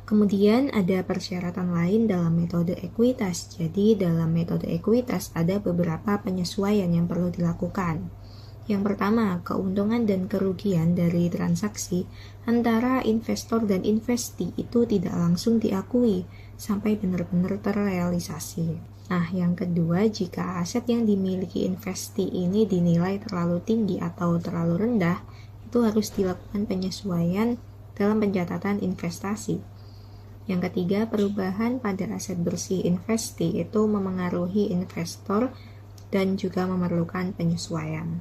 Kemudian ada persyaratan lain dalam metode ekuitas. Jadi dalam metode ekuitas ada beberapa penyesuaian yang perlu dilakukan. Yang pertama, keuntungan dan kerugian dari transaksi antara investor dan investi itu tidak langsung diakui sampai benar-benar terrealisasi. Nah, yang kedua, jika aset yang dimiliki investi ini dinilai terlalu tinggi atau terlalu rendah, itu harus dilakukan penyesuaian dalam pencatatan investasi. Yang ketiga, perubahan pada aset bersih investasi itu memengaruhi investor dan juga memerlukan penyesuaian.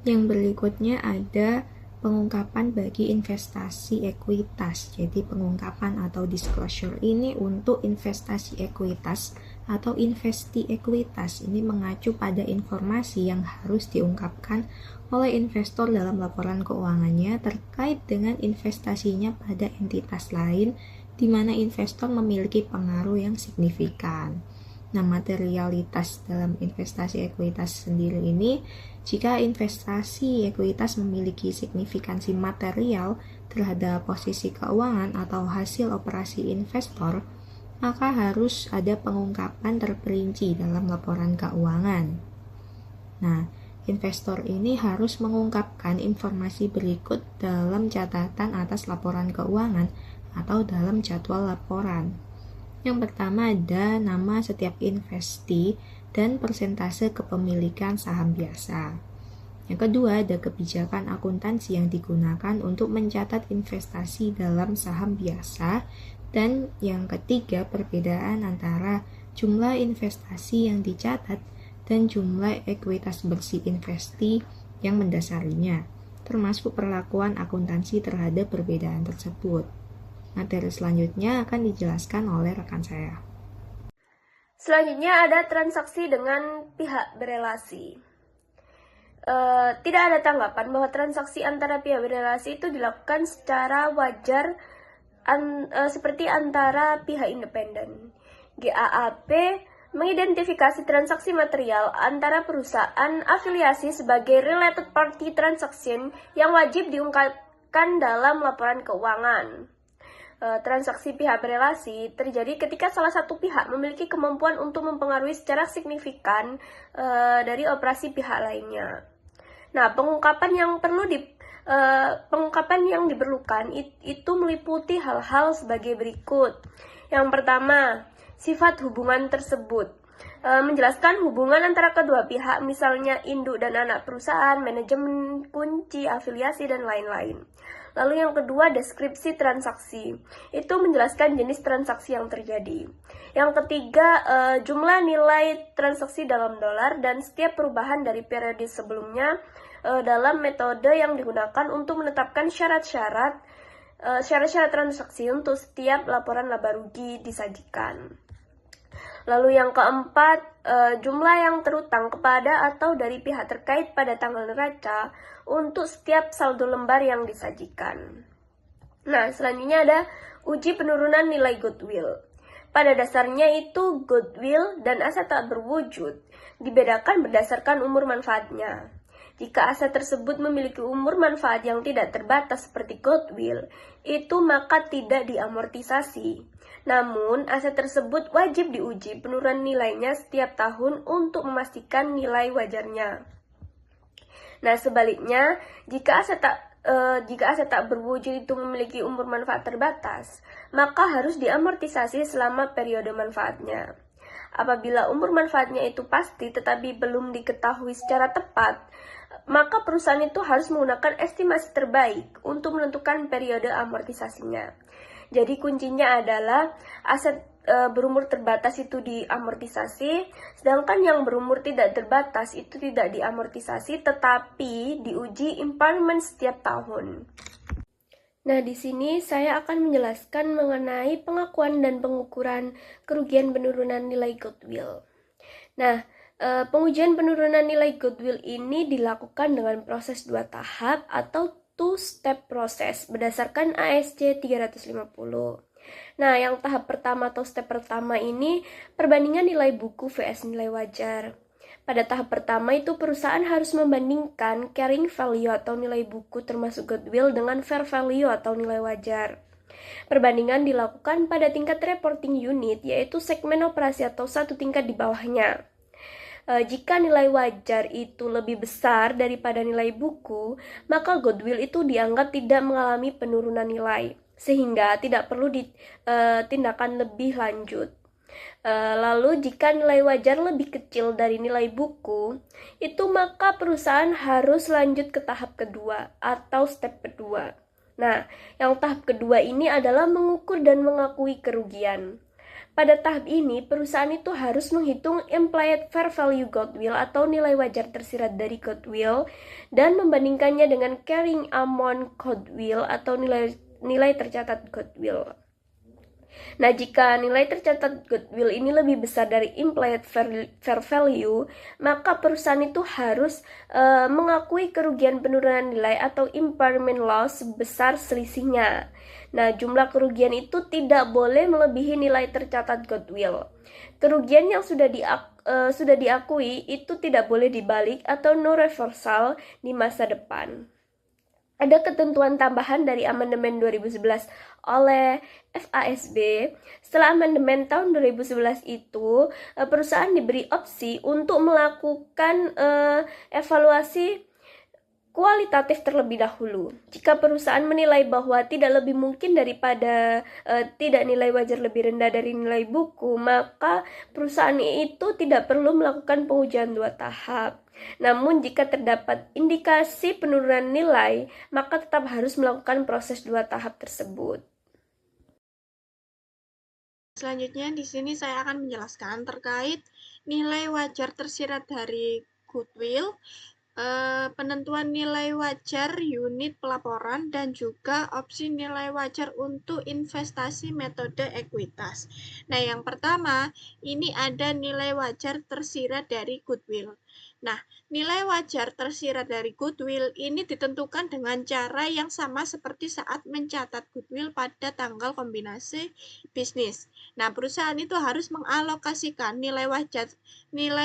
Yang berikutnya ada pengungkapan bagi investasi ekuitas. Jadi pengungkapan atau disclosure ini untuk investasi ekuitas atau investi ekuitas ini mengacu pada informasi yang harus diungkapkan oleh investor dalam laporan keuangannya terkait dengan investasinya pada entitas lain di mana investor memiliki pengaruh yang signifikan. Nah, materialitas dalam investasi ekuitas sendiri ini, jika investasi ekuitas memiliki signifikansi material terhadap posisi keuangan atau hasil operasi investor, maka harus ada pengungkapan terperinci dalam laporan keuangan. Nah, investor ini harus mengungkapkan informasi berikut dalam catatan atas laporan keuangan atau dalam jadwal laporan. Yang pertama ada nama setiap investi dan persentase kepemilikan saham biasa. Yang kedua ada kebijakan akuntansi yang digunakan untuk mencatat investasi dalam saham biasa. Dan yang ketiga perbedaan antara jumlah investasi yang dicatat dan jumlah ekuitas bersih investi yang mendasarinya, termasuk perlakuan akuntansi terhadap perbedaan tersebut. Materi selanjutnya akan dijelaskan oleh rekan saya. Selanjutnya ada transaksi dengan pihak berelasi. Tidak ada tanggapan bahwa transaksi antara pihak berelasi itu dilakukan secara wajar seperti antara pihak independen. GAAP mengidentifikasi transaksi material antara perusahaan afiliasi sebagai related party transaction yang wajib diungkapkan dalam laporan keuangan. Transaksi pihak berelasi terjadi ketika salah satu pihak memiliki kemampuan untuk mempengaruhi secara signifikan dari operasi pihak lainnya. Nah, pengungkapan yang diperlukan itu meliputi hal-hal sebagai berikut. Yang pertama, sifat hubungan tersebut. Menjelaskan hubungan antara kedua pihak, misalnya induk dan anak perusahaan, manajemen, kunci, afiliasi, dan lain-lain. Lalu yang kedua, deskripsi transaksi. Itu menjelaskan jenis transaksi yang terjadi. Yang ketiga, jumlah nilai transaksi dalam dolar dan setiap perubahan dari periode sebelumnya dalam metode yang digunakan untuk menetapkan syarat-syarat transaksi untuk setiap laporan laba rugi disajikan. Lalu yang keempat, jumlah yang terutang kepada atau dari pihak terkait pada tanggal neraca untuk setiap saldo lembar yang disajikan. Nah, selanjutnya ada uji penurunan nilai goodwill. Pada dasarnya itu goodwill dan aset tak berwujud dibedakan berdasarkan umur manfaatnya. Jika aset tersebut memiliki umur manfaat yang tidak terbatas seperti goodwill, itu maka tidak diamortisasi. Namun, aset tersebut wajib diuji penurunan nilainya setiap tahun untuk memastikan nilai wajarnya. Nah, sebaliknya, jika aset tak berwujud itu memiliki umur manfaat terbatas, maka harus diamortisasi selama periode manfaatnya. Apabila umur manfaatnya itu pasti tetapi belum diketahui secara tepat, maka perusahaan itu harus menggunakan estimasi terbaik untuk menentukan periode amortisasinya. Jadi kuncinya adalah aset berumur terbatas itu diamortisasi, sedangkan yang berumur tidak terbatas itu tidak diamortisasi tetapi diuji impairment setiap tahun. Nah, di sini saya akan menjelaskan mengenai pengakuan dan pengukuran kerugian penurunan nilai goodwill. Nah, pengujian penurunan nilai goodwill ini dilakukan dengan proses 2 tahap atau two-step proses berdasarkan ASC 350. Nah, yang tahap pertama atau step pertama ini perbandingan nilai buku vs nilai wajar. Pada tahap pertama itu perusahaan harus membandingkan carrying value atau nilai buku termasuk goodwill dengan fair value atau nilai wajar. Perbandingan dilakukan pada tingkat reporting unit, yaitu segmen operasi atau satu tingkat di bawahnya. Jika nilai wajar itu lebih besar daripada nilai buku, maka goodwill itu dianggap tidak mengalami penurunan nilai, sehingga tidak perlu tindakan lebih lanjut. Lalu jika nilai wajar lebih kecil dari nilai buku, itu maka perusahaan harus lanjut ke tahap kedua atau step kedua. Nah, yang tahap kedua ini adalah mengukur dan mengakui kerugian. Pada tahap ini, perusahaan itu harus menghitung implied fair value goodwill atau nilai wajar tersirat dari goodwill dan membandingkannya dengan carrying amount goodwill atau nilai tercatat goodwill. Nah, jika nilai tercatat goodwill ini lebih besar dari implied fair value, maka perusahaan itu harus mengakui kerugian penurunan nilai atau impairment loss sebesar selisihnya. Nah, jumlah kerugian itu tidak boleh melebihi nilai tercatat goodwill. Kerugian yang sudah diakui itu tidak boleh dibalik atau no reversal di masa depan. Ada ketentuan tambahan dari amandemen 2011 oleh FASB. Setelah amandemen tahun 2011 itu, perusahaan diberi opsi untuk melakukan evaluasi kualitatif terlebih dahulu. Jika perusahaan menilai bahwa tidak lebih mungkin daripada tidak nilai wajar lebih rendah dari nilai buku, maka perusahaan itu tidak perlu melakukan pengujian 2 tahap. Namun jika terdapat indikasi penurunan nilai, maka tetap harus melakukan proses 2 tahap tersebut. Selanjutnya di sini saya akan menjelaskan terkait nilai wajar tersirat dari goodwill, penentuan nilai wajar unit pelaporan, dan juga opsi nilai wajar untuk investasi metode ekuitas. Nah, yang pertama, ini ada nilai wajar tersirat dari goodwill. Nah, nilai wajar tersirat dari goodwill ini ditentukan dengan cara yang sama seperti saat mencatat goodwill pada tanggal kombinasi bisnis. Nah, perusahaan itu harus mengalokasikan nilai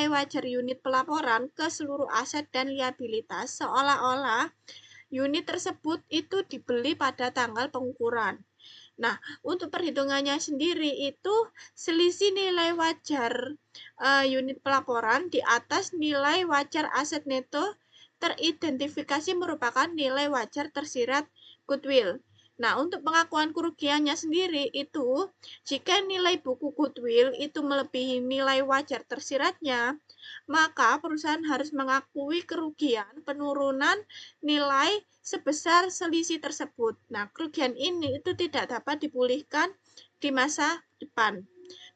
wajar unit pelaporan ke seluruh aset dan liabilitas seolah-olah unit tersebut itu dibeli pada tanggal pengukuran. Nah, untuk perhitungannya sendiri itu selisih nilai wajar unit pelaporan di atas nilai wajar aset neto teridentifikasi merupakan nilai wajar tersirat goodwill. Nah, untuk pengakuan kerugiannya sendiri itu, jika nilai buku goodwill itu melebihi nilai wajar tersiratnya, maka perusahaan harus mengakui kerugian penurunan nilai sebesar selisih tersebut. Nah, kerugian ini itu tidak dapat dipulihkan di masa depan.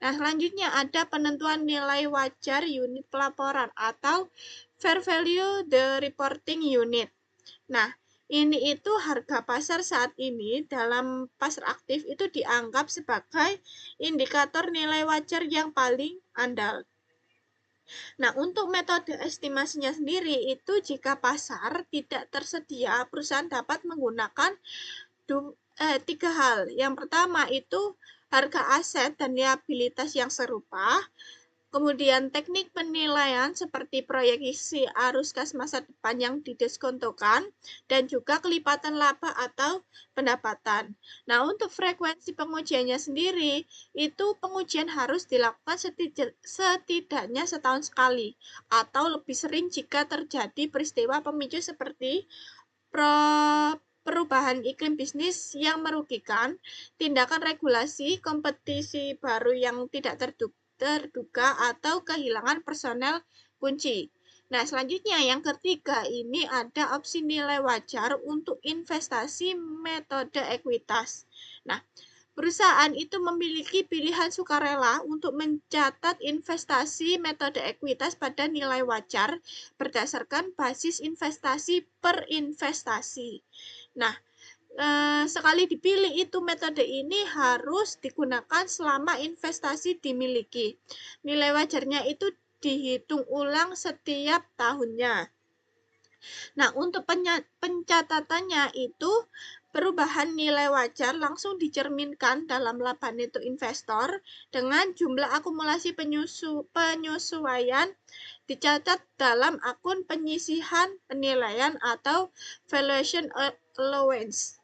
Nah, selanjutnya ada penentuan nilai wajar unit pelaporan atau fair value the reporting unit. Nah, ini itu harga pasar saat ini dalam pasar aktif itu dianggap sebagai indikator nilai wajar yang paling andal. Nah, untuk metode estimasinya sendiri itu jika pasar tidak tersedia, perusahaan dapat menggunakan 3 hal. Yang pertama itu harga aset dan liabilitas yang serupa. Kemudian teknik penilaian seperti proyeksi arus kas masa depan yang didiskontokan dan juga kelipatan laba atau pendapatan. Nah, untuk frekuensi pengujiannya sendiri, itu pengujian harus dilakukan setidaknya setahun sekali atau lebih sering jika terjadi peristiwa pemicu seperti perubahan iklim bisnis yang merugikan, tindakan regulasi, kompetisi baru yang tidak terduga atau kehilangan personel kunci. Nah, selanjutnya yang ketiga ini ada opsi nilai wajar untuk investasi metode ekuitas. Nah, perusahaan itu memiliki pilihan sukarela untuk mencatat investasi metode ekuitas pada nilai wajar berdasarkan basis investasi per investasi. Nah, sekali dipilih itu metode ini harus digunakan selama investasi dimiliki. Nilai wajarnya itu dihitung ulang setiap tahunnya. Nah, untuk pencatatannya itu perubahan nilai wajar langsung dicerminkan dalam laba neto investor dengan jumlah akumulasi penyesuaian dicatat dalam akun penyisihan penilaian atau valuation allowance.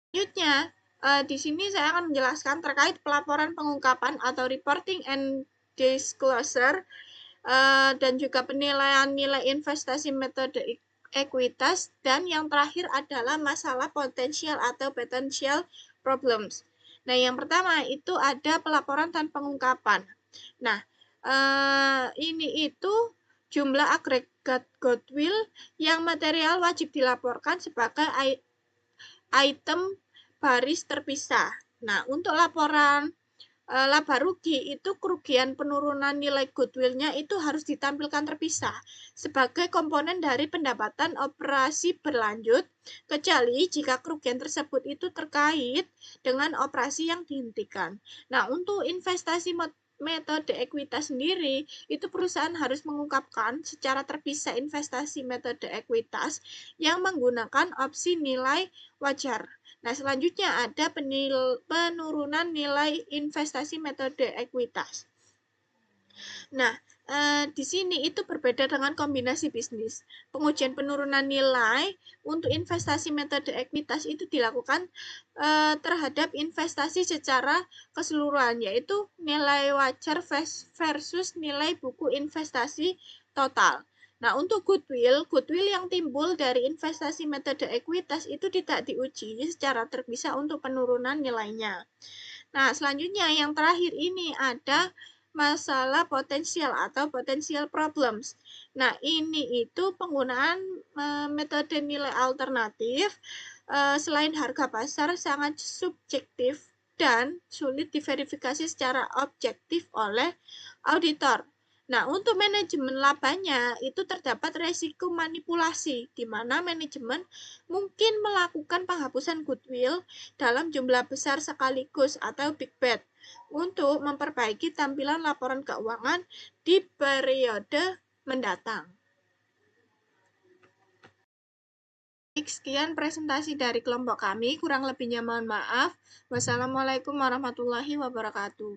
Selanjutnya, di sini saya akan menjelaskan terkait pelaporan pengungkapan atau reporting and disclosure dan juga penilaian nilai investasi metode ekuitas, dan yang terakhir adalah masalah potensial atau potential problems. Nah, yang pertama itu ada pelaporan dan pengungkapan. Nah, ini itu jumlah agregat goodwill yang material wajib dilaporkan sebagai item baris terpisah. Nah, untuk laporan laba rugi itu kerugian penurunan nilai goodwill-nya itu harus ditampilkan terpisah sebagai komponen dari pendapatan operasi berlanjut, kecuali jika kerugian tersebut itu terkait dengan operasi yang dihentikan. Nah, untuk investasi metode ekuitas sendiri, itu perusahaan harus mengungkapkan secara terpisah investasi metode ekuitas yang menggunakan opsi nilai wajar. Nah, selanjutnya ada penurunan nilai investasi metode ekuitas. Nah, di sini itu berbeda dengan kombinasi bisnis. Pengujian penurunan nilai untuk investasi metode ekuitas itu dilakukan terhadap investasi secara keseluruhan, yaitu nilai wajar versus nilai buku investasi total. Nah, untuk goodwill yang timbul dari investasi metode ekuitas itu tidak diuji secara terpisah untuk penurunan nilainya. Nah, selanjutnya yang terakhir ini ada masalah potensial atau potential problems. Nah, ini itu penggunaan metode nilai alternatif selain harga pasar sangat subjektif dan sulit diverifikasi secara objektif oleh auditor. Nah, untuk manajemen labanya itu terdapat resiko manipulasi, di mana manajemen mungkin melakukan penghapusan goodwill dalam jumlah besar sekaligus atau big bet untuk memperbaiki tampilan laporan keuangan di periode mendatang. Sekian presentasi dari kelompok kami, kurang lebihnya mohon maaf. Wassalamualaikum warahmatullahi wabarakatuh.